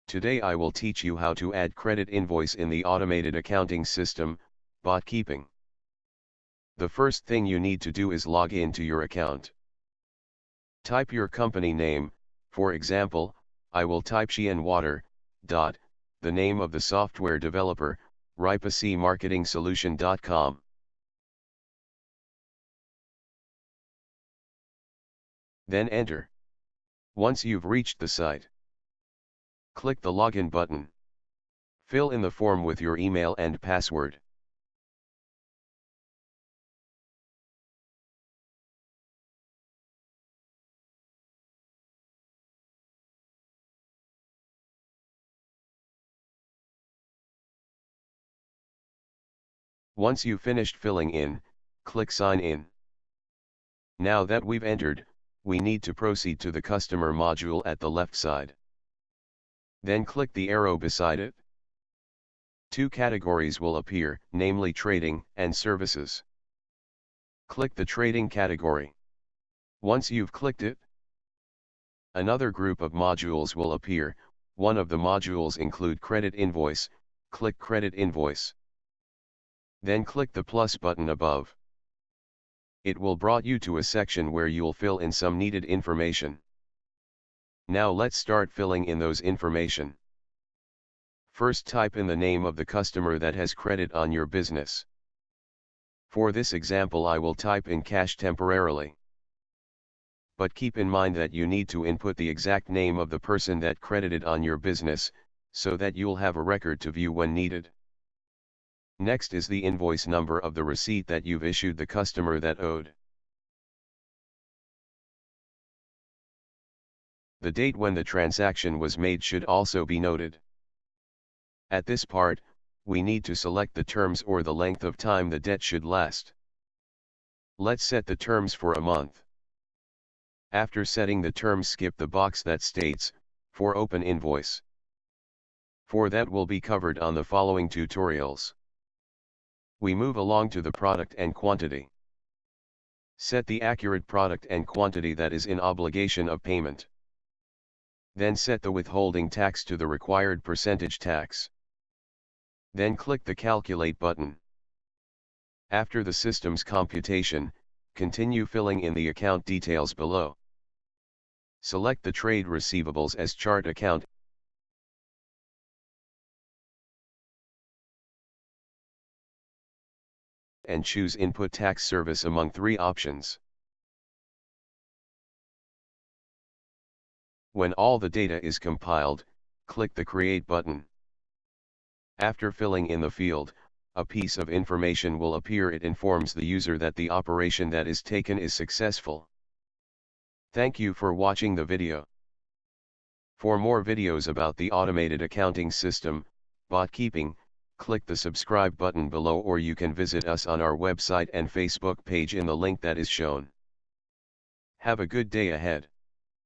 Today I will teach you how to add credit invoice in the automated accounting system, Botkeeping. The first thing you need to do is log in to your account. Type your company name, for example, I will type Shein Water, the name of the software developer, ripacmarketingsolution.com. Then enter. Once you've reached the site, click the login button. Fill in the form with your email and password. Once you've finished filling in, click Sign In. Now that we've entered, we need to proceed to the customer module at the left side. Then click the arrow beside it. Two categories will appear, namely trading and services. Click the trading category. Once you've clicked it, another group of modules will appear. One of the modules include credit invoice. Click credit invoice. Then click the plus button above. It will brought you to a section where you'll fill in some needed information. Now let's start filling in those information. First, type in the name of the customer that has credit on your business. For this example I will type in cash temporarily. But keep in mind that you need to input the exact name of the person that credited on your business, so that you'll have a record to view when needed. Next is the invoice number of the receipt that you've issued the customer that owed. The date when the transaction was made should also be noted. At this part, we need to select the terms or the length of time the debt should last. Let's set the terms for a month. After setting the terms, skip the box that states, for open invoice. For that will be covered on the following tutorials. We move along to the product and quantity. Set the accurate product and quantity that is in obligation of payment. Then set the withholding tax to the required percentage tax. Then click the Calculate button. After the system's computation, continue filling in the account details below. Select the trade receivables as chart account and choose Input Tax Service among three options. When all the data is compiled, click the Create button. After filling in the field, a piece of information will appear. It informs the user that the operation that is taken is successful. Thank you for watching the video. For more videos about the automated accounting system, Botkeeping, click the subscribe button below, or you can visit us on our website and Facebook page in the link that is shown. Have a good day ahead.